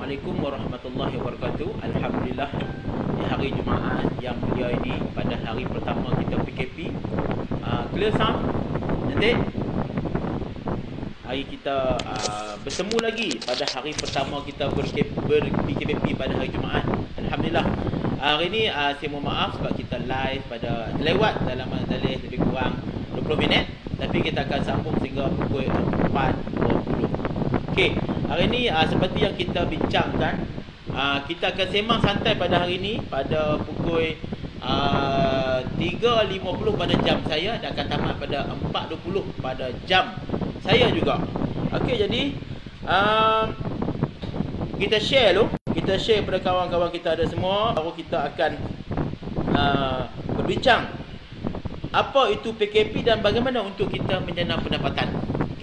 Assalamualaikum warahmatullahi wabarakatuh. Alhamdulillah, di hari Jumaat yang mulia ini, pada hari pertama kita PKP, clear sound nanti hari kita bertemu lagi pada hari pertama kita ber-PKP pada hari Jumaat. Alhamdulillah, hari ini saya mohon maaf sebab kita live pada lewat dalam majlis lebih kurang 20 minit, tapi kita akan sambung sehingga pukul 4.20. Okey, hari ini seperti yang kita bincangkan, kita akan sembang santai pada hari ini pada pukul 3.50 pada jam saya dan akan tamat pada 4.20 pada jam saya juga. Okey, jadi kita share dulu. Kita share pada kawan-kawan kita ada semua, baru kita akan berbincang apa itu PKP dan bagaimana untuk kita menjana pendapatan.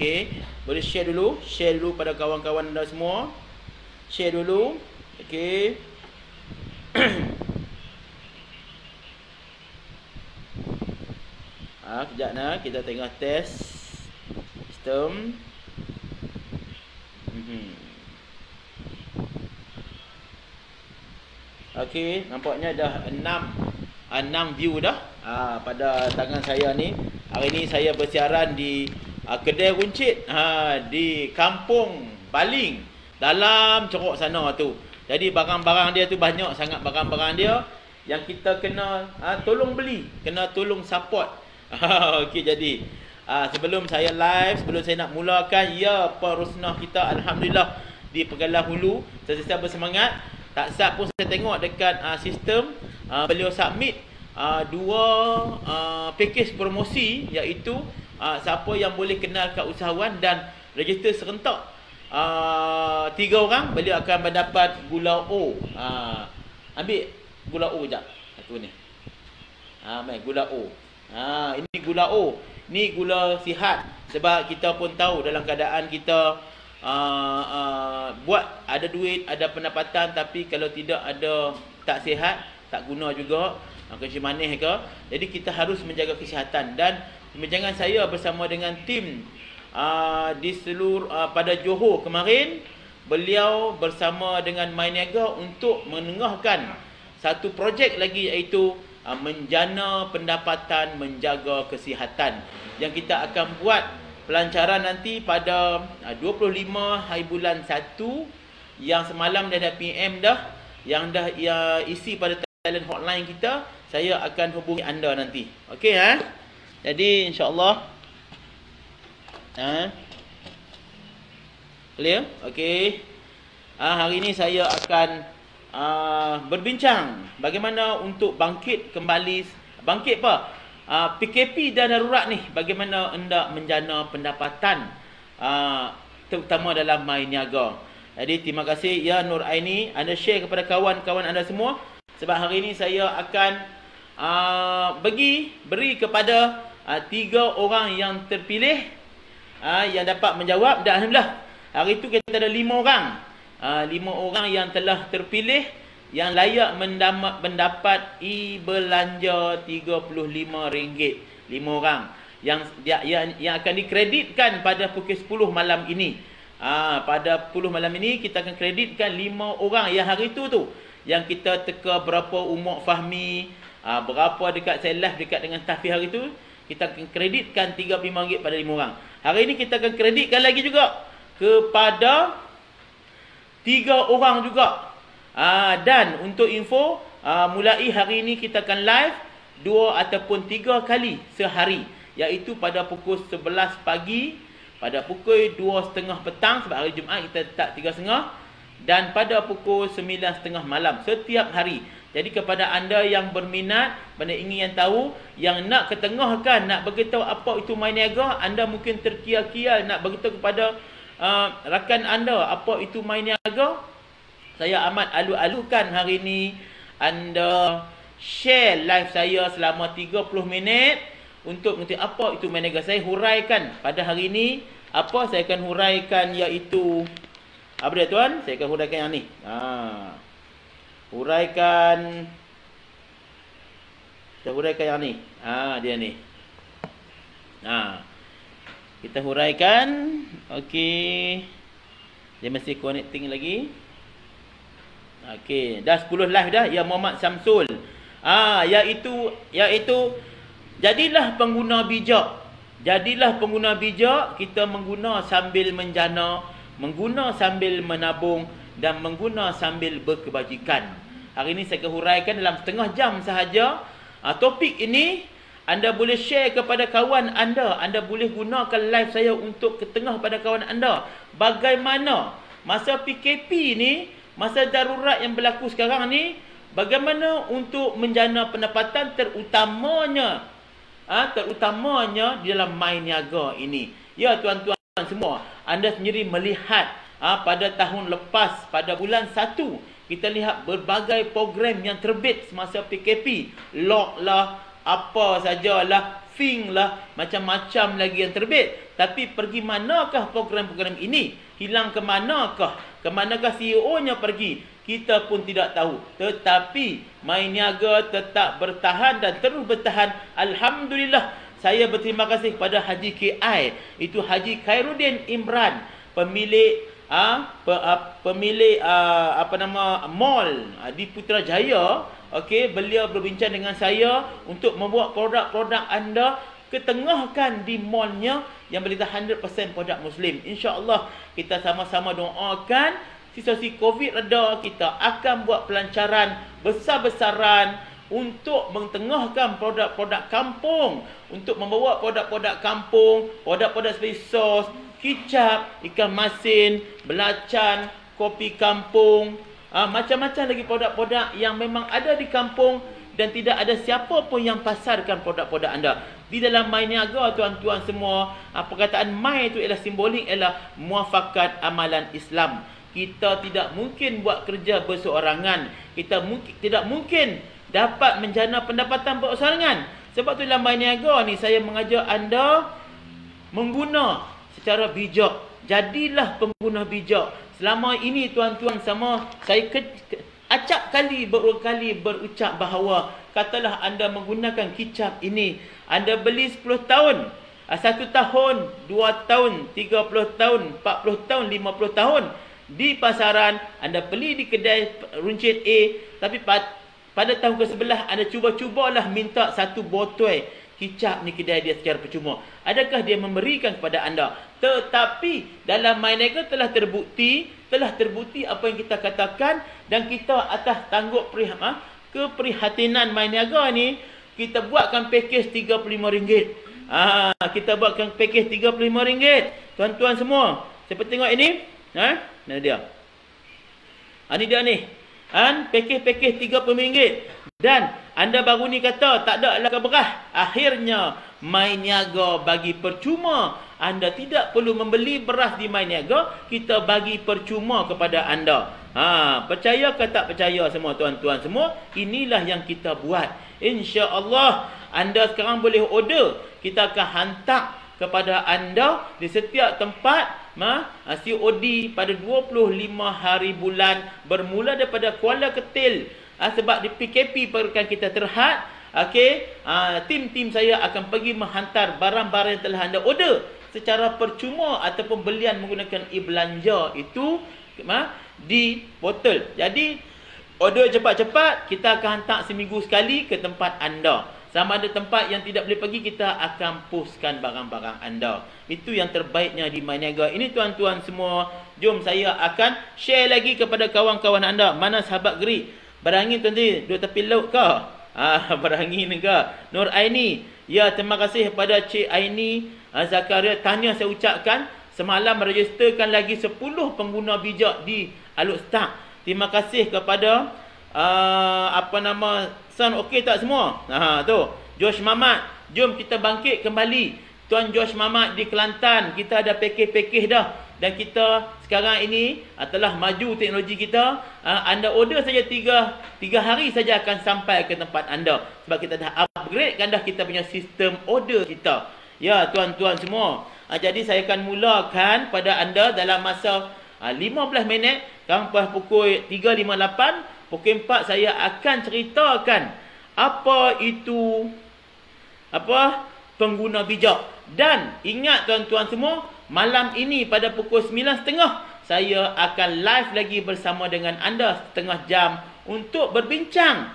Okey, boleh share dulu pada kawan-kawan anda semua. Share dulu. Okey. Kejap nak, kita tengah test sistem. Okey, nampaknya dah 6 view dah pada tangan saya ni. Hari ni saya bersiaran di kedai runcit di Kampung Baling dalam Cerok sana tu. Jadi barang-barang dia tu banyak sangat, barang-barang dia yang kita kena tolong beli, kena tolong support. Okey, jadi sebelum saya live, sebelum saya nak mulakan, ya perusnah kita alhamdulillah di Pegalang Hulu, saya bersemangat. Tak sat pun saya tengok dekat sistem beliau submit dua package promosi, iaitu siapa yang boleh kenal kat usahawan dan register serentak 3 orang, beliau akan mendapat gula O. Ambil gula O sekejap. Satu ni. Mai gula O. Ini gula O. Ni gula sihat, sebab kita pun tahu dalam keadaan kita buat ada duit, ada pendapatan, tapi kalau tidak ada, tak sihat, tak guna juga, kecil manis ke. Jadi kita harus menjaga kesihatan. Dan perbincangan saya bersama dengan tim di seluruh pada Johor kemarin, beliau bersama dengan My Niaga untuk menengahkan satu projek lagi, iaitu menjana pendapatan, menjaga kesihatan, yang kita akan buat pelancaran nanti pada 25 hari bulan 1, yang semalam dah ada PM dah, yang dah isi pada talent hotline kita. Saya akan hubungi anda nanti. Okey Jadi insya-Allah clear? Okey. Hari ini saya akan berbincang bagaimana untuk bangkit kembali, PKP dan darurat ni, bagaimana hendak menjana pendapatan, terutama dalam My Niaga. Jadi terima kasih ya Nur Aini, anda share kepada kawan-kawan anda semua, sebab hari ini saya akan beri kepada 3 orang yang terpilih yang dapat menjawab. Dan alhamdulillah hari itu kita ada 5 orang. 5 orang yang telah terpilih yang layak mendapat e-belanja RM35. 5 orang yang akan dikreditkan pada pukul 10 malam ini. Pada 10 malam ini kita akan kreditkan 5 orang yang hari itu tu, yang kita teka berapa umur Fahmi, berapa dekat saya live dekat dengan Tafi hari itu, kita akan kreditkan RM35 pada 5 orang. Hari ini kita akan kreditkan lagi juga kepada 3 orang juga. Dan untuk info, mulai hari ini kita akan live 2 ataupun 3 kali sehari, iaitu pada pukul 11 pagi, pada pukul 2.30 petang, sebab hari Jumaat kita tak 3.30, dan pada pukul 9.30 malam setiap hari. Jadi kepada anda yang berminat, pada ingin yang tahu, yang nak ketengahkan, nak beritahu apa itu My Niaga, anda mungkin terkial-kial nak beritahu kepada rakan anda apa itu My Niaga, saya amat alu-alukan hari ini anda share live saya selama 30 minit untuk mengetahui apa itu My Niaga. Saya huraikan pada hari ini, apa saya akan huraikan, iaitu apa dia tuan? Saya akan huraikan yang ni. Kita huraikan yang ni. Dia ni. Kita huraikan. Okey. Dia mesti connecting lagi. Okey, dah 10 live dah. Ya Muhammad Samsul. Iaitu jadilah pengguna bijak. Jadilah pengguna bijak, kita mengguna sambil menjana, mengguna sambil menabung dan mengguna sambil berkebajikan. Hari ini saya akan huraikan dalam setengah jam sahaja. Topik ini anda boleh share kepada kawan anda. Anda boleh gunakan live saya untuk ketengah pada kawan anda. Bagaimana masa PKP ni, masa darurat yang berlaku sekarang ni, bagaimana untuk menjana pendapatan terutamanya di dalam My Niaga ini. Ya tuan-tuan semua, anda sendiri melihat pada tahun lepas, pada bulan 1, kita lihat berbagai program yang terbit semasa PKP. Lock lah, apa sajalah, Fing lah, macam-macam lagi yang terbit. Tapi pergi manakah program-program ini? Hilang ke manakah? Ke manakah CEO-nya pergi? Kita pun tidak tahu. Tetapi My Niaga tetap bertahan dan terus bertahan. Alhamdulillah. Saya berterima kasih kepada Haji KI. Itu Haji Khairuddin Imran, pemilik mall di Putrajaya. Okey, beliau berbincang dengan saya untuk membuat produk-produk anda ketengahkan di mallnya yang berita 100% produk Muslim. InsyaAllah kita sama-sama doakan situasi COVID reda, kita akan buat pelancaran besar-besaran untuk mentengahkan produk-produk kampung, untuk membawa produk-produk kampung, produk-produk seperti sos, kicap, ikan masin, belacan, kopi kampung, macam-macam lagi produk-produk yang memang ada di kampung dan tidak ada siapa pun yang pasarkan produk-produk anda. Di dalam My Niaga, tuan-tuan semua, perkataan My itu ialah simbolik, ialah muafakat amalan Islam. Kita tidak mungkin buat kerja berseorangan. Kita tidak mungkin dapat menjana pendapatan berseorangan. Sebab tu dalam My Niaga ni saya mengajar anda mengguna secara bijak. Jadilah pengguna bijak. Selama ini tuan-tuan sama, saya acap kali berulang kali berucap bahawa katalah anda menggunakan kicap ini, anda beli 10 tahun, 1 tahun, 2 tahun, 30 tahun, 40 tahun, 50 tahun di pasaran, anda beli di kedai runcit A, tapi pada tahun ke-11 anda cuba-cubalah minta 1 botol kicap ni kedai dia secara percuma. Adakah dia memberikan kepada anda? Tetapi dalam My Niaga telah terbukti apa yang kita katakan, dan kita atas tanggup keprihatinan My Niaga ni, kita buatkan pakej RM35. Kita buatkan pakej RM35. Tuan-tuan semua, siapa tengok ini? Mana dia? Ini dia ni. Pakej-pakej RM30. Dan anda baru ni kata tak ada lah keberah. Akhirnya My Niaga bagi percuma. Anda tidak perlu membeli beras di My Niaga, kita bagi percuma kepada anda. Percaya ke tak percaya semua tuan-tuan semua? Inilah yang kita buat. InsyaAllah anda sekarang boleh order. Kita akan hantar kepada anda di setiap tempat COD pada 25 hari bulan, bermula daripada Kuala Ketil. Sebab di PKP perkan kita terhad. Okey, tim-tim saya akan pergi menghantar barang-barang yang telah anda order secara percuma ataupun belian menggunakan e-belanja itu di botol. Jadi order cepat-cepat, kita akan hantar seminggu sekali ke tempat anda. Sama ada tempat yang tidak boleh pergi, kita akan postkan barang-barang anda. Itu yang terbaiknya di My Niaga ini tuan-tuan semua. Jom saya akan share lagi kepada kawan-kawan anda. Mana sahabat gerik? Berangin tuan-tuan, duduk tepi laut ke? Berangin ke? Nur Aini. Ya, terima kasih kepada Cik Aini Zakaria. Tahniah saya ucapkan. Semalam registerkan lagi 10 pengguna bijak di Aluk Start. Terima kasih kepada Son okey tak semua? Tu Josh Mamat. Jom kita bangkit kembali. Tuan Josh Mamat di Kelantan, kita ada pakej-pakej dah. Dan kita sekarang ini telah maju teknologi kita. Anda order saja 3 hari saja akan sampai ke tempat anda. Sebab kita dah upgrade kan dah kita punya sistem order kita. Ya tuan-tuan semua. Jadi saya akan mulakan pada anda dalam masa 15 minit. Sekarang pukul 3.58. Pukul 4 saya akan ceritakan apa itu pengguna bijak. Dan ingat tuan-tuan semua, malam ini pada pukul 9.30 saya akan live lagi bersama dengan anda setengah jam untuk berbincang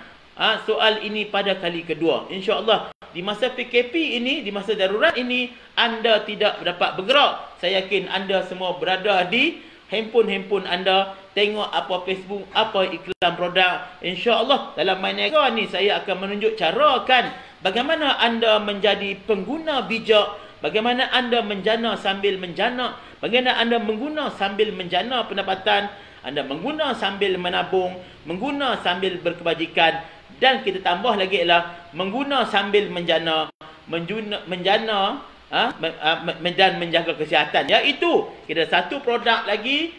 soal ini pada kali kedua. InsyaAllah di masa PKP ini, di masa darurat ini, anda tidak dapat bergerak. Saya yakin anda semua berada di handphone anda, tengok apa Facebook, apa iklan produk. InsyaAllah dalam My Niaga ni saya akan menunjuk cara kan bagaimana anda menjadi pengguna bijak, bagaimana anda menjana sambil menjana, bagaimana anda mengguna sambil menjana pendapatan, anda mengguna sambil menabung, mengguna sambil berkebajikan, dan kita tambah lagi ialah mengguna sambil menjana, dan menjaga kesihatan. Iaitu kita satu produk lagi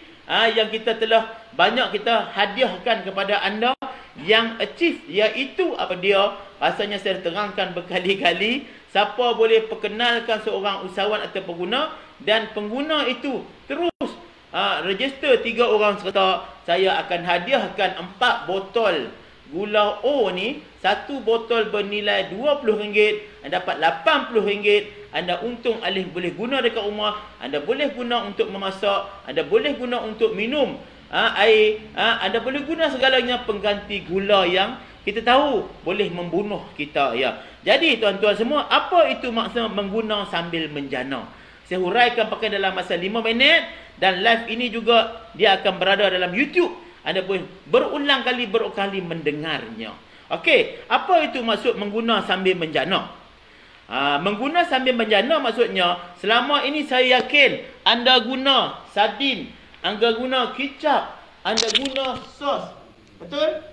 yang kita telah banyak kita hadiahkan kepada anda yang achieve, iaitu apa dia? Rasanya saya terangkan berkali-kali. Siapa boleh perkenalkan seorang usahawan atau pengguna, dan pengguna itu terus register 3 orang serta saya akan hadiahkan 4 botol gula O ni. Satu botol bernilai RM20, anda dapat RM80. Anda untung alih boleh guna dekat rumah, anda boleh guna untuk memasak, anda boleh guna untuk minum air, anda boleh guna segalanya pengganti gula yang kita tahu boleh membunuh kita. Jadi tuan-tuan semua, apa itu maksud mengguna sambil menjana? Saya huraikan pakai dalam masa 5 minit, dan live ini juga dia akan berada dalam YouTube. Anda boleh berulang kali mendengarnya. Okey, apa itu maksud mengguna sambil menjana? Mengguna sambil menjana maksudnya, selama ini saya yakin anda guna sardin, anda guna kicap, anda guna sos. Betul?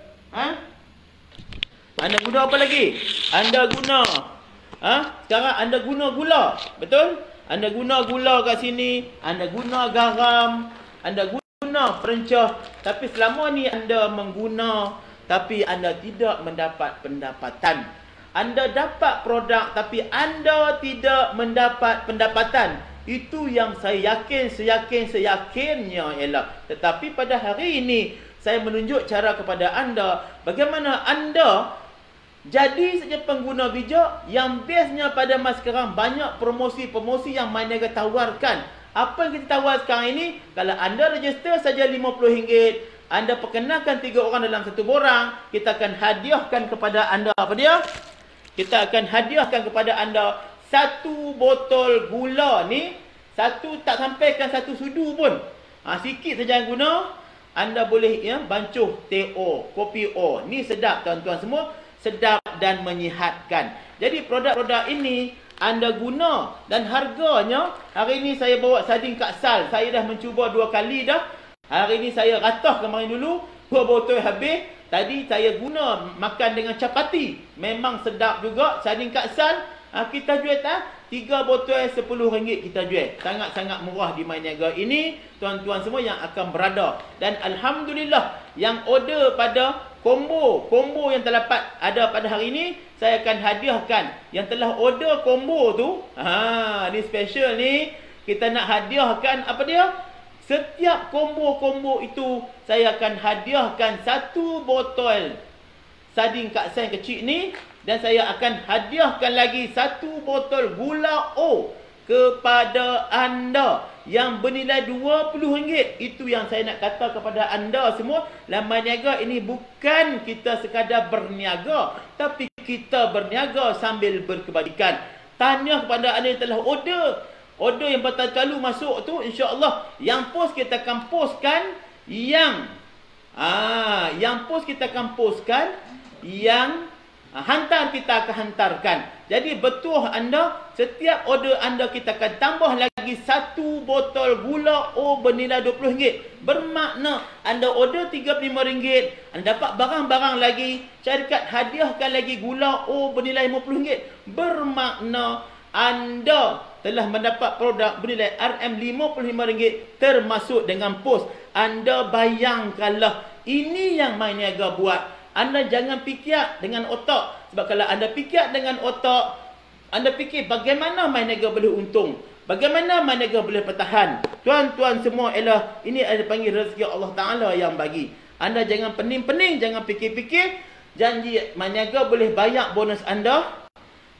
Anda guna apa lagi? Anda guna sekarang anda guna gula. Betul? Anda guna gula kat sini, anda guna garam, anda guna perencah. Tapi selama ni anda mengguna, tapi anda tidak mendapat pendapatan. Anda dapat produk tapi anda tidak mendapat pendapatan. Itu yang saya yakin, seyakinnya ialah. Tetapi pada hari ini saya menunjuk cara kepada anda bagaimana anda jadi saja pengguna bijak. Yang bestnya pada masa sekarang banyak promosi-promosi yang My Niaga tawarkan. Apa yang kita tawar sekarang ini, kalau anda register saja RM50, anda perkenalkan 3 orang dalam satu borang, kita akan hadiahkan kepada anda apa dia? Kita akan hadiahkan kepada anda 1 botol gula ni. Satu tak sampaikan 1 sudu pun. Sikit saja yang guna. Anda boleh bancuh teh O, kopi O. Ni sedap tuan-tuan semua. Sedap dan menyihatkan. Jadi produk-produk ini anda guna, dan harganya, hari ini saya bawa sardin kaksal. Saya dah mencuba 2 kali dah. Hari ini saya ratah kemarin dulu. 2 botol habis. Tadi saya guna makan dengan capati. Memang sedap juga. Sardin kaksal. Kita jual 3 botol RM10 kita jual. Sangat-sangat murah di My Niaga ini. Tuan-tuan semua yang akan berada. Dan Alhamdulillah yang order pada combo yang terdapat ada pada hari ini, saya akan hadiahkan. Yang telah order combo tu, ni special ni. Kita nak hadiahkan apa dia? Setiap combo itu saya akan hadiahkan 1 botol sardin kaksal kecil ni, dan saya akan hadiahkan lagi 1 botol gula O kepada anda yang bernilai RM20. Itu yang saya nak kata kepada anda semua. My Niaga ini bukan kita sekadar berniaga, tapi kita berniaga sambil berkebajikan. Tanya kepada anda yang telah order yang berkali-kali masuk tu, insya-Allah yang post kita akan postkan yang hantar kita akan hantarkan. Jadi betul anda, setiap order anda kita akan tambah lagi 1 botol gula O bernilai RM20. Bermakna anda order RM35, anda dapat barang-barang lagi, syarikat hadiahkan lagi gula O bernilai RM50. Bermakna anda telah mendapat produk bernilai RM55 termasuk dengan pos. Anda bayangkanlah, ini yang My Niaga buat. Anda jangan fikir dengan otak. Sebab kalau anda fikir dengan otak, anda fikir bagaimana My Niaga boleh untung, bagaimana My Niaga boleh bertahan. Tuan-tuan semua, ialah ini ada panggil rezeki Allah Ta'ala yang bagi. Anda jangan pening-pening, jangan fikir-fikir. Janji My Niaga boleh bayar bonus anda.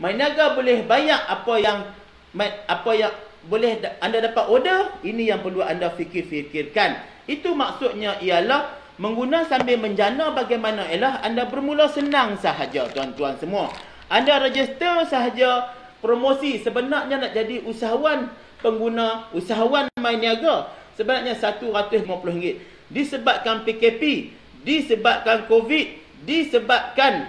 My Niaga boleh bayar apa yang boleh anda dapat order, ini yang perlu anda fikir-fikirkan. Itu maksudnya ialah mengguna sambil menjana bagaimana ialah anda bermula senang sahaja tuan-tuan semua. Anda register sahaja promosi, sebenarnya nak jadi usahawan pengguna, usahawan MyNiaga sebenarnya RM150. Disebabkan PKP, disebabkan COVID, disebabkan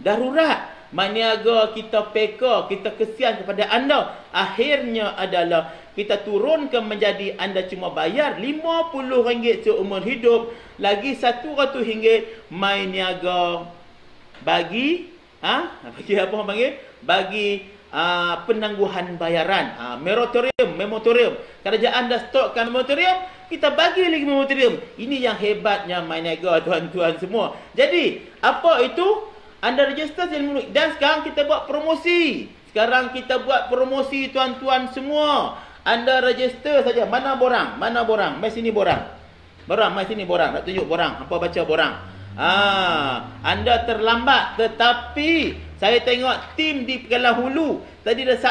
darurat, MyNiaga kita PK, kita kesian kepada anda. Akhirnya adalah kita turunkan menjadi anda cuma bayar RM50 seumur hidup, lagi RM100 MyNiaga bagi bagi apa orang panggil, bagi penangguhan bayaran, moratorium. Kerajaan dah stokkan moratorium, kita bagi lagi moratorium. Ini yang hebatnya MyNiaga tuan-tuan semua. Jadi apa itu? Anda register dan sekarang kita buat promosi. Sekarang kita buat promosi tuan-tuan semua. Anda register saja. Mana borang? Mana borang? Mai sini borang. Borang, mai sini borang. Nak tunjuk borang. Apa baca borang? Anda terlambat, tetapi saya tengok tim di Pegalang Hulu tadi dah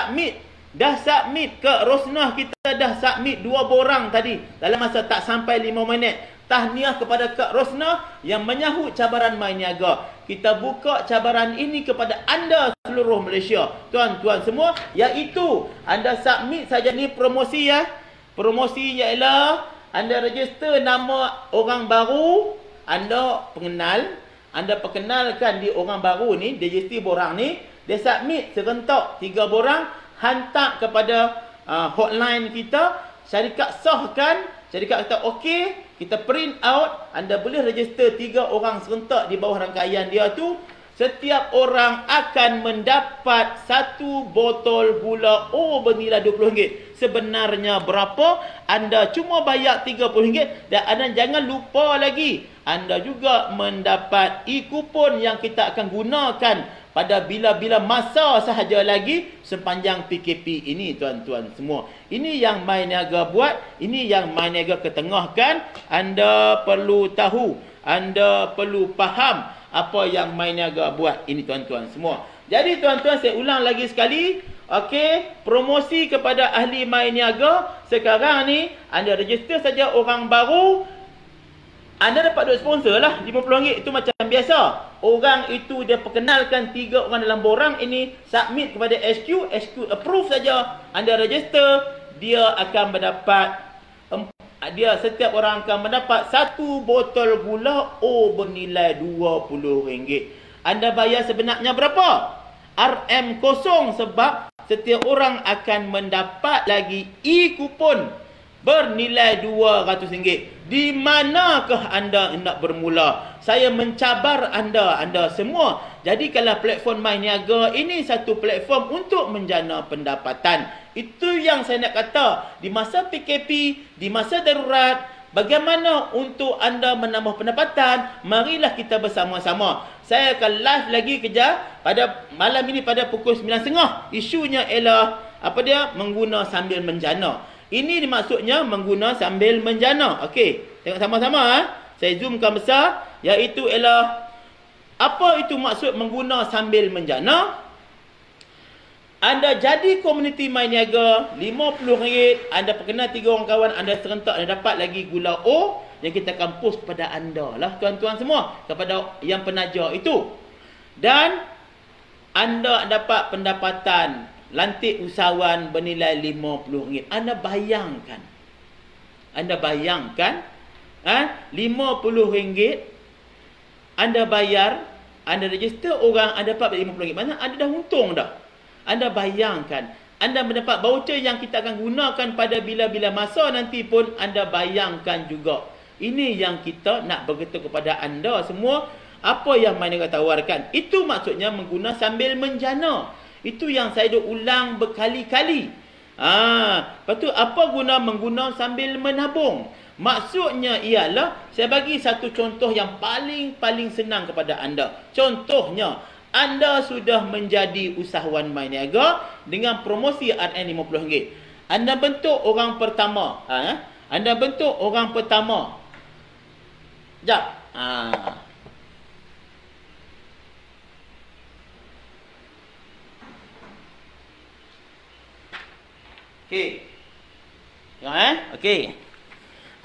submit ke Rosnah. Kita dah submit 2 borang tadi dalam masa tak sampai 5 minit. Tahniah kepada Kak Rosnah yang menyahut cabaran MyNiaga. Kita buka cabaran ini kepada anda seluruh Malaysia, tuan-tuan semua, iaitu anda submit saja ni promosi ya. Promosi ialah anda register nama orang baru, anda pengenal, anda perkenalkan di orang baru ni, DJT borang ni, dia submit serentak 3 borang, hantar kepada hotline kita, syarikat sahkan, syarikat kata okey, kita print out, anda boleh register 3 orang serentak di bawah rangkaian dia tu. Setiap orang akan mendapat 1 botol gula O bernilai RM20. Sebenarnya berapa? Anda cuma bayar RM30 dan anda jangan lupa lagi, anda juga mendapat e-kupon yang kita akan gunakan pada bila-bila masa sahaja lagi sepanjang PKP ini tuan-tuan semua. Ini yang MyNiaga buat, ini yang MyNiaga ketengahkan. Anda perlu tahu, anda perlu faham apa yang MyNiaga buat ini tuan-tuan semua. Jadi tuan-tuan, saya ulang lagi sekali. Okey, promosi kepada ahli MyNiaga. Sekarang ni anda register saja orang baru, anda dapat duit sponsor lah, RM50. Itu macam biasa. Orang itu dia perkenalkan 3 orang dalam borang ini, submit kepada SQ approve saja, anda register, dia akan mendapat, setiap orang akan mendapat 1 botol gula O bernilai RM20. Anda bayar sebenarnya berapa? RM0, sebab setiap orang akan mendapat lagi e-kupon bernilai RM200. Di manakah anda hendak bermula? Saya mencabar anda semua. Jadi kalau platform MyNiaga ini satu platform untuk menjana pendapatan. Itu yang saya nak kata. Di masa PKP, di masa darurat, bagaimana untuk anda menambah pendapatan? Marilah kita bersama-sama. Saya akan live lagi kejap pada malam ini pada pukul 9.30. Isunya ialah mengguna sambil menjana. Ini dimaksudnya mengguna sambil menjana. Okey, tengok sama-sama. Saya zoomkan besar. Iaitu ialah, apa itu maksud mengguna sambil menjana? Anda jadi komuniti MyNiaga, RM50. Anda perkenal 3 orang kawan anda serentak, anda dapat lagi gula O yang kita akan post kepada anda lah tuan-tuan semua, kepada yang penaja itu. Dan anda dapat pendapatan lantik usahawan bernilai RM50. Anda bayangkan RM50 anda bayar, anda register orang, anda dapat RM50. Mana anda dah untung dah. Anda bayangkan, anda mendapat voucher yang kita akan gunakan pada bila-bila masa nanti pun. Anda bayangkan juga. Ini yang kita nak beritahu kepada anda semua, apa yang MyNiaga tawarkan. Itu maksudnya mengguna sambil menjana. Itu yang saya dah ulang berkali-kali. Lepas tu apa guna mengguna sambil menabung? Maksudnya ialah, saya bagi satu contoh yang paling senang kepada anda. Contohnya, anda sudah menjadi usahawan MyNiaga dengan promosi RM50. Anda bentuk orang pertama. Anda bentuk orang pertama. Sekejap. Okey. Tengok okey.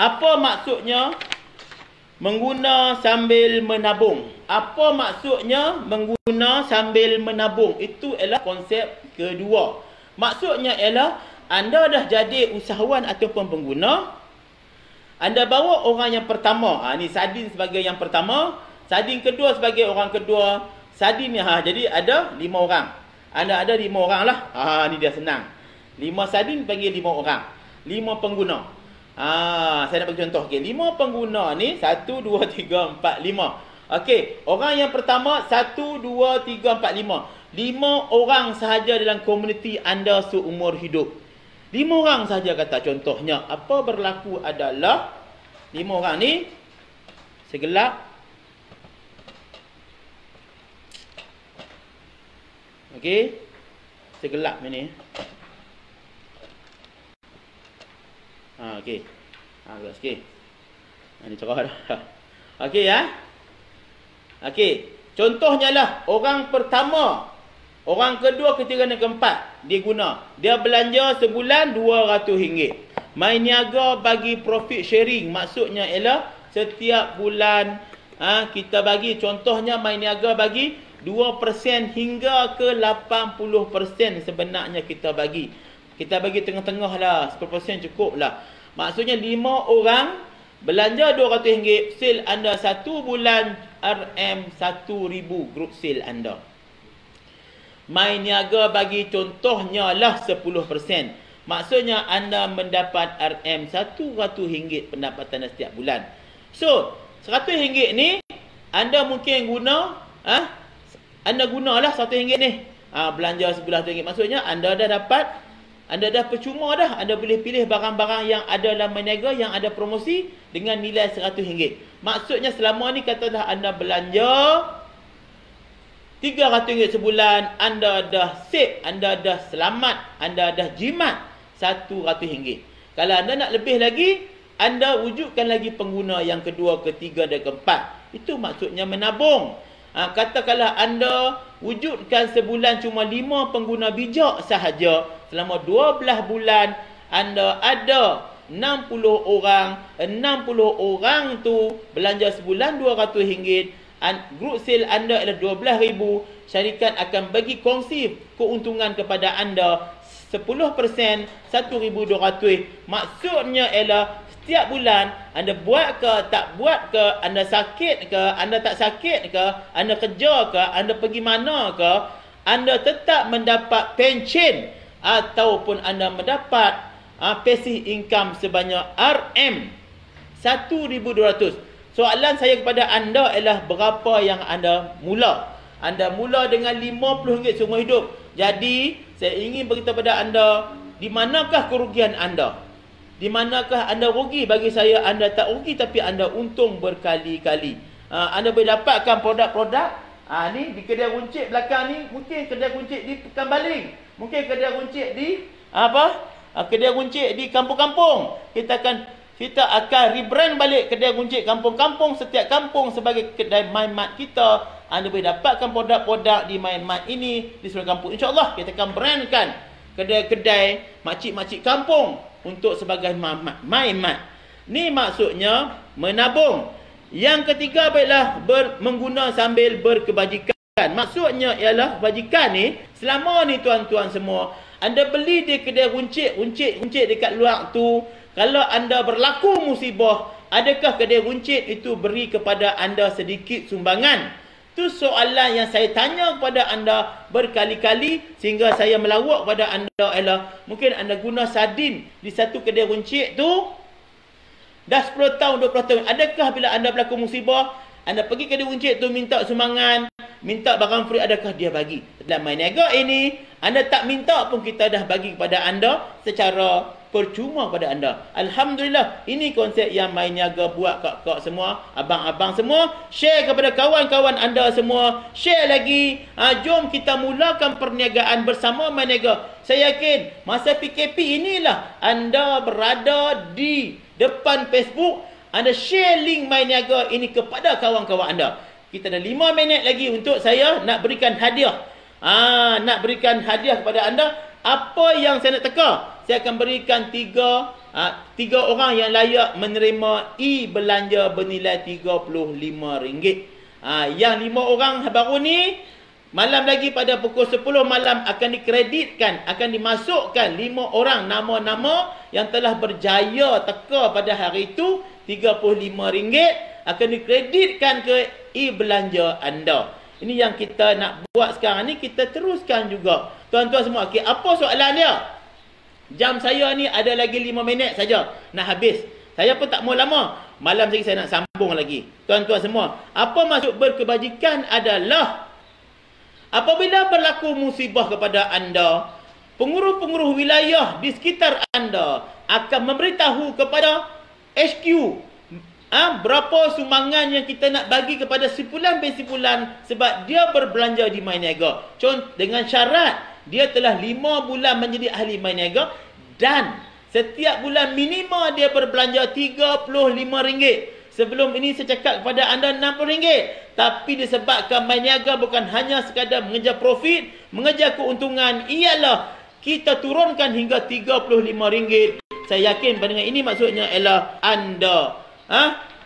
Apa maksudnya mengguna sambil menabung? Apa maksudnya mengguna sambil menabung? Itu ialah konsep kedua. Maksudnya ialah anda dah jadi usahawan ataupun pengguna. Anda bawa orang yang pertama. Ni Sadin sebagai yang pertama. Sadin kedua sebagai orang kedua. Sadin ni jadi ada 5 orang. Anda ada 5 orang lah. Ni dia senang. 5 Sadin panggil 5 orang. 5 pengguna. Saya nak bagi contoh. Okey, 5 pengguna ni 1 2 3 4 5. Okey, orang yang pertama 1 2 3 4 5. 5 orang sahaja dalam komuniti anda seumur hidup. 5 orang sahaja kata contohnya. Apa berlaku adalah 5 orang ni segelap. Okey. Segelap ni. Okey. Agak sikit. Ni cerah dah. Okey ya. Okey. Contohnya lah orang pertama, orang kedua, ketiga dan keempat dia guna. Dia belanja sebulan RM200. Main niaga bagi profit sharing. Maksudnya ialah setiap bulan kita bagi, contohnya main niaga bagi 2% hingga ke 80% sebenarnya kita bagi. Kita bagi tengah-tengah lah, 10% cukup lah. Maksudnya 5 orang belanja RM200, sale anda 1 bulan RM1,000 grup sale anda. Main niaga bagi contohnya lah 10%. Maksudnya anda mendapat RM100 pendapatan setiap bulan. So, RM100 ni anda mungkin guna, anda gunalah RM100 ni. Belanja sebulan RM100. Maksudnya anda dah dapat, anda dah percuma dah. Anda boleh pilih barang-barang yang ada dalam niaga, yang ada promosi dengan nilai RM100. Maksudnya selama ni katalah anda belanja RM300 sebulan, anda dah save, anda dah selamat, anda dah jimat RM100. Kalau anda nak lebih lagi, anda wujudkan lagi pengguna yang kedua, ketiga dan keempat. Itu maksudnya menabung. Katakanlah anda wujudkan sebulan cuma 5 pengguna bijak sahaja. Selama 12 bulan anda ada 60 orang. 60 orang tu belanja sebulan RM200. Group sale anda adalah RM12,000. Syarikat akan bagi kongsi keuntungan kepada anda 10%, RM1,200. Maksudnya ialah setiap bulan anda buat ke tak buat ke, anda sakit ke, anda tak sakit ke, anda kerja ke, anda pergi mana ke, anda tetap mendapat pension ataupun anda mendapat passive income sebanyak RM1,200. Soalan saya kepada anda ialah berapa yang anda mula? Anda mula dengan RM50 seumur hidup. Jadi, saya ingin beritahu kepada anda, di manakah kerugian anda? Di manakah anda rugi? Bagi saya, anda tak rugi tapi anda untung berkali-kali. Anda boleh dapatkan produk-produk. Ni di kedai runcit belakang ni, mungkin kedai runcit di Pekan Baling. Mungkin kedai runcit di kedai runcit di kampung-kampung. Kita akan rebrand balik kedai runcit kampung-kampung. Setiap kampung sebagai kedai MyMart kita. Anda boleh dapatkan produk-produk di MyMart ini di seluruh kampung. InsyaAllah kita akan brandkan kedai-kedai makcik-makcik kampung untuk sebagai MyMart. Ni maksudnya menabung. Yang ketiga baiklah mengguna sambil berkebajikan. Maksudnya ialah kebajikan ni, selama ni tuan-tuan semua, anda beli di kedai runcit dekat luar tu, kalau anda berlaku musibah, adakah kedai runcit itu beri kepada anda sedikit sumbangan? Itu soalan yang saya tanya kepada anda berkali-kali sehingga saya melawak kepada anda ialah mungkin anda guna sardin di satu kedai runcit tu dah 10 tahun, 20 tahun. Adakah bila anda berlaku musibah, anda pergi kedai runcit tu minta sumbangan, minta barang free, adakah dia bagi? Dalam MyNiaga ini, anda tak minta pun kita dah bagi kepada anda secara percuma pada anda. Alhamdulillah, ini konsep yang MyNiaga buat kak-kak semua, abang-abang semua. Share kepada kawan-kawan anda semua. Share lagi. Jom kita mulakan perniagaan bersama MyNiaga. Saya yakin masa PKP inilah anda berada di depan Facebook. Anda share link MyNiaga ini kepada kawan-kawan anda. Kita ada 5 minit lagi untuk saya nak berikan hadiah. Nak berikan hadiah kepada anda. Apa yang saya nak teka? saya akan berikan tiga orang yang layak menerima belanja bernilai RM35. Yang 5 orang baru ni, malam lagi pada pukul 10 malam akan dikreditkan, akan dimasukkan 5 orang nama-nama yang telah berjaya teka pada hari itu, RM35 akan dikreditkan ke belanja anda. Ini yang kita nak buat sekarang ni, kita teruskan juga. Tuan-tuan semua, okey, apa soalan dia? Jam saya ni ada lagi 5 minit saja nak habis. Saya pun tak mau lama. Malam lagi saya nak sambung lagi. Tuan-tuan semua, apa maksud berkebajikan adalah apabila berlaku musibah kepada anda, penguruh-penguruh wilayah di sekitar anda akan memberitahu kepada HQ berapa sumbangan yang kita nak bagi kepada simpulan-simpulan sebab dia berbelanja di My Niaga. Contoh dengan syarat dia telah 5 bulan menjadi ahli My Niaga dan setiap bulan minima dia berbelanja RM35. Sebelum ini saya cakap kepada anda RM60. Tapi disebabkan My Niaga bukan hanya sekadar mengejar profit, mengejar keuntungan, ialah kita turunkan hingga RM35. Saya yakin dengan ini maksudnya ialah anda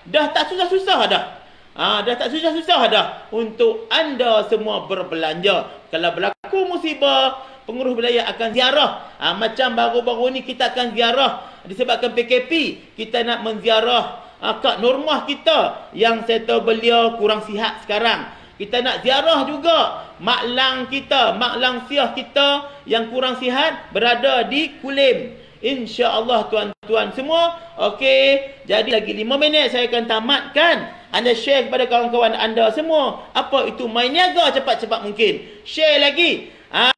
dah tak susah-susah dah. Dah tak susah-susah dah untuk anda semua berbelanja. Kalau berlaku musibah, penguruh wilayah akan ziarah. Macam baru-baru ni kita akan ziarah disebabkan PKP. Kita nak menziarah Kak Normah kita yang saya tahu beliau kurang sihat sekarang. Kita nak ziarah juga Mak Lang kita, Mak Lang Siah kita yang kurang sihat berada di Kulim. InsyaAllah tuan-tuan semua. Okey, jadi lagi 5 minit saya akan tamatkan. Anda share kepada kawan-kawan anda semua apa itu My Niaga cepat-cepat mungkin. Share lagi.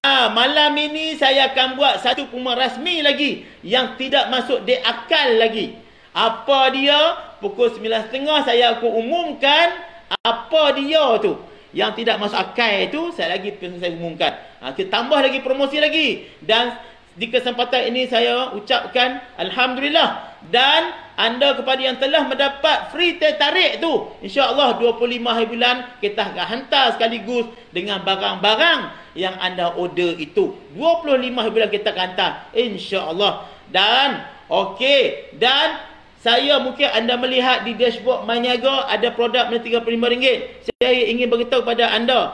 Malam ini saya akan buat satu pengumuman rasmi lagi yang tidak masuk di akal lagi. Apa dia? Pukul 9.30 saya akan umumkan apa dia tu. Yang tidak masuk akal itu saya umumkan. Kita tambah lagi promosi lagi. Dan di kesempatan ini saya ucapkan Alhamdulillah. Dan anda kepada yang telah mendapat free teh tarik tu, insya-Allah 25 hari bulan kita akan hantar sekaligus dengan barang-barang yang anda order itu. 25 hari bulan kita akan hantar insya-Allah. Dan okey, dan saya mungkin anda melihat di dashboard My Niaga ada produk RM35. Saya ingin beritahu kepada anda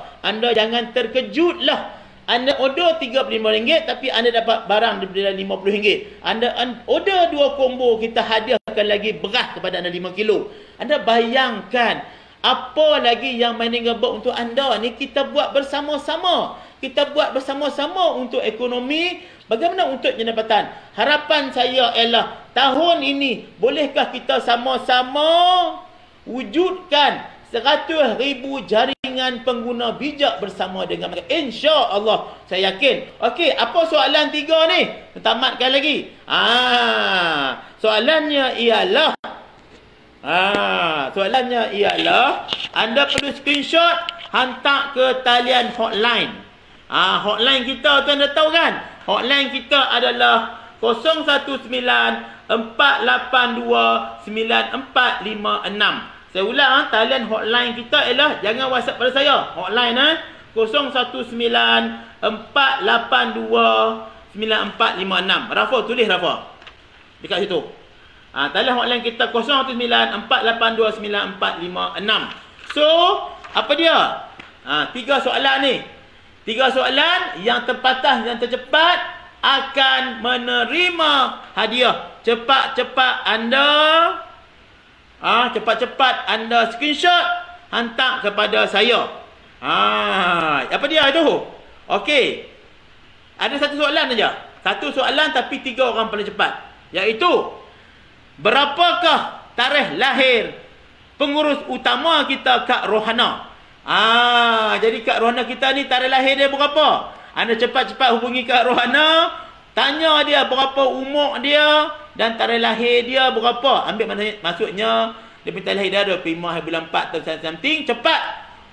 jangan terkejutlah. Anda order RM35 tapi anda dapat barang daripada RM50. Anda order 2 combo, kita hadiahkan lagi beras kepada anda 5 kilo. Anda bayangkan apa lagi yang My Niaga buat untuk anda ni, kita buat bersama-sama. Kita buat bersama-sama untuk ekonomi. Bagaimana untuk pendapatan? Harapan saya ialah tahun ini bolehkah kita sama-sama wujudkan 100,000 jaringan pengguna bijak bersama dengan mereka. InsyaAllah saya yakin. Okey, apa soalan 3 ni? Tamatkan lagi. Soalannya ialah anda perlu screenshot hantar ke talian hotline. Hotline kita tu anda tahu kan? Hotline kita adalah 019829456. Saya ulang, talian hotline kita ialah, jangan WhatsApp pada saya. Hotline 01948294456. Rafa, tulis Rafa dekat situ. Talian hotline kita 01948294456. So, apa dia? 3 soalan ni. 3 soalan yang terpatah dan tercepat akan menerima hadiah. Cepat-cepat anda screenshot hantar kepada saya. Apa dia itu? Okey. Ada satu soalan saja. Satu soalan tapi 3 orang paling cepat. Iaitu, berapakah tarikh lahir pengurus utama kita, Kak Rohana? Jadi Kak Rohana kita ni tarikh lahir dia berapa? Anda cepat-cepat hubungi Kak Rohana, tanya dia berapa umur dia dan tarikh lahir dia berapa. Ambil maksudnya dia minta lahir dia 25 hari bulan 4 atau something. Cepat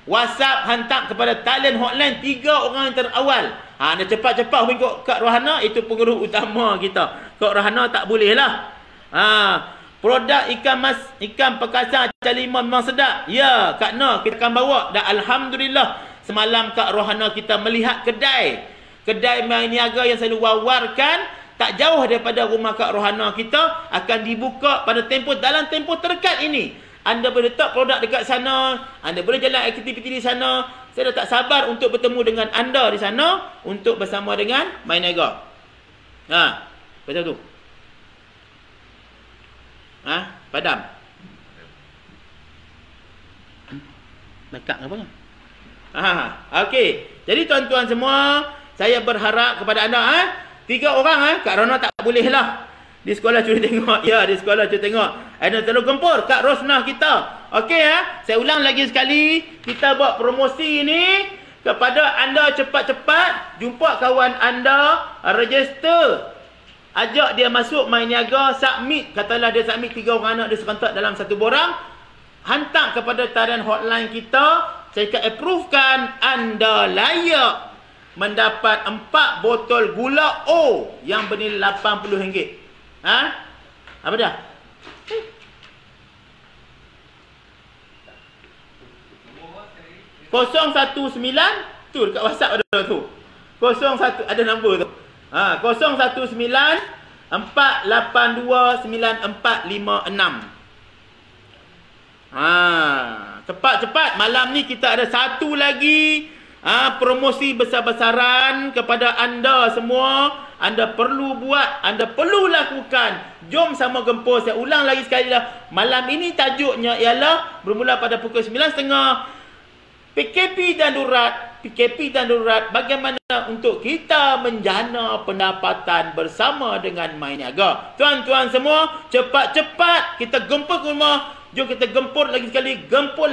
WhatsApp hantar kepada talian hotline 3 orang yang terawal. Anda cepat-cepat hubungi Kak Rohana, itu pengurus utama kita. Kak Rohana tak boleh lah. Produk ikan perkasan calima memang sedap. Ya, Kak Noh kita akan bawa. Dan Alhamdulillah semalam Kak Rohana kita melihat kedai My Niaga yang selalu wawarkan tak jauh daripada rumah Kak Rohana kita akan dibuka dalam tempoh terdekat ini. Anda boleh letak produk dekat sana, anda boleh jalan aktiviti di sana. Saya dah tak sabar untuk bertemu dengan anda di sana untuk bersama dengan My Niaga. Betul tu. Padam. Dekat apa kan? Okey. Jadi tuan-tuan semua, saya berharap kepada anda 3 orang Kak Rona tak boleh lah. Di sekolah curi tengok. Ya, di sekolah curi tengok. Anda terlalu gempur Kak Rosnah kita. Okey saya ulang lagi sekali, kita buat promosi ni kepada anda cepat-cepat jumpa kawan anda, register. Ajak dia masuk My Niaga, submit. Katalah dia submit 3 orang anak dia serentak dalam satu borang. Hantar kepada talian hotline kita. Saya akan approvekan anda layak mendapat 4 botol gula O yang bernilai RM80. Apa dah? (019) tu dekat WhatsApp ada tu. 01 ada nombor tu. 019 482 9456. Cepat-cepat, malam ni kita ada satu lagi promosi besar-besaran kepada anda semua. Anda perlu buat, anda perlu lakukan. Jom sama gempur. Saya ulang lagi sekali lah. Malam ini tajuknya ialah bermula pada pukul 9.30. PKP dan darurat, bagaimana untuk kita menjana pendapatan bersama dengan My Niaga. Tuan-tuan semua, cepat-cepat kita gempur ke rumah. Jom kita gempur lagi sekali, gempur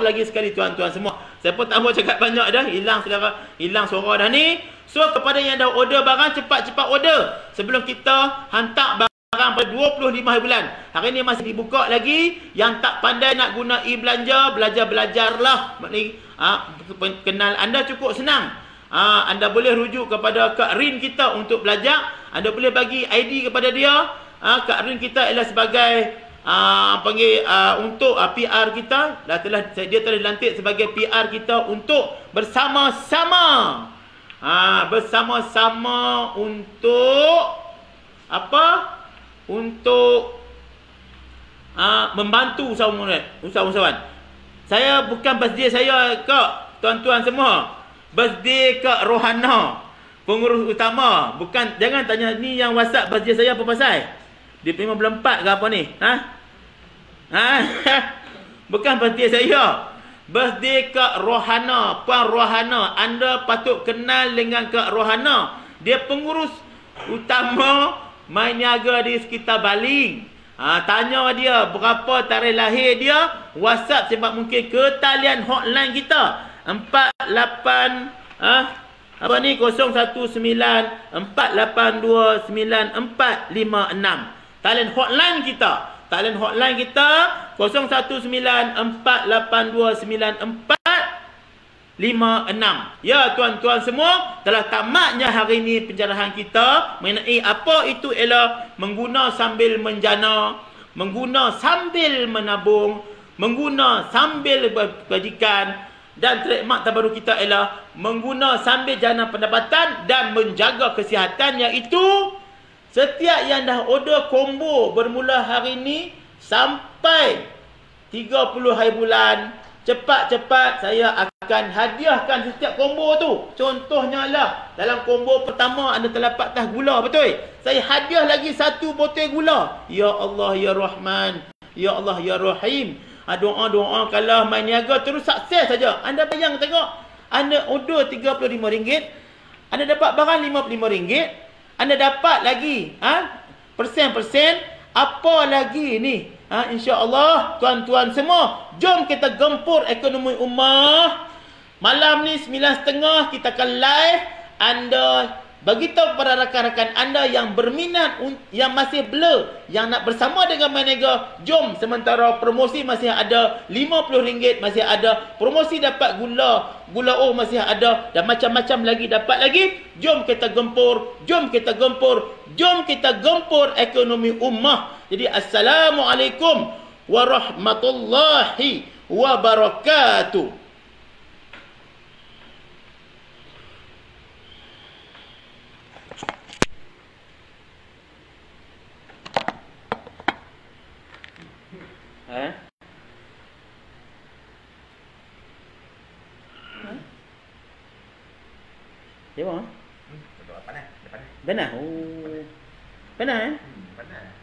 lagi sekali tuan-tuan semua. Saya pun tak mau cakap banyak dah, hilang suara dah ni. So kepada yang dah order barang, cepat-cepat order sebelum kita hantar barang pada 25 hari bulan. Hari ni masih dibuka lagi. Yang tak pandai nak guna e-belanja, belajarlah. Kenal anda cukup senang. Anda boleh rujuk kepada Kak Rin kita untuk belajar. Anda boleh bagi ID kepada dia. Kak Rin kita ialah sebagai untuk PR kita. Dia telah dilantik sebagai PR kita untuk bersama-sama. Bersama-sama untuk apa? Untuk membantu usahawan. Saya bukan birthday saya Kak, tuan-tuan semua. Birthday Kak Rohana, pengurus utama. Bukan, jangan tanya ni yang WhatsApp birthday saya apa pasal. Dia 54 ke apa ni? Bukan birthday saya. Birthday Kak Rohana, Puan Rohana. Anda patut kenal dengan Kak Rohana. Dia pengurus utama My Niaga di sekitar Baling. Tanya dia berapa tarikh lahir dia. WhatsApp sebab mungkin ke talian hotline kita 48 apa ni 019 482 9456. Talian hotline kita. Talian hotline kita 019 482 9456. Ya tuan-tuan semua, telah tamatnya hari ini penjarahan kita mengenai apa itu ialah mengguna sambil menjana, mengguna sambil menabung, mengguna sambil berkebajikan, dan trademark terbaru kita ialah mengguna sambil jana pendapatan dan menjaga kesihatan, iaitu setiap yang dah order combo bermula hari ini sampai 30 hari bulan, cepat-cepat saya akan hadiahkan setiap combo tu. Contohnya lah, dalam combo pertama anda terdapat tas gula, betul? Saya hadiah lagi 1 botol gula. Ya Allah ya Rahman, ya Allah ya Rahim. Doa-doa kalau My Niaga terus sukses saja. Anda bayang tengok, anda order RM35, anda dapat barang RM55, anda dapat lagi persen-persen, apa lagi ni? InsyaAllah tuan-tuan semua, jom kita gempur ekonomi ummah. Malam ni 9.30 kita akan live. Anda beritahu kepada rakan-rakan anda yang berminat, yang masih blur, yang nak bersama dengan My Niaga. Jom, sementara promosi masih ada RM50, masih ada promosi dapat gula O masih ada, dan macam-macam lagi dapat lagi. Jom kita gempur, jom kita gempur, jom kita gempur ekonomi ummah. Jadi assalamualaikum warahmatullahi wabarakatuh. Ha? Dia apa? Panas, panas. Panas. Oh. Panas eh? Panas.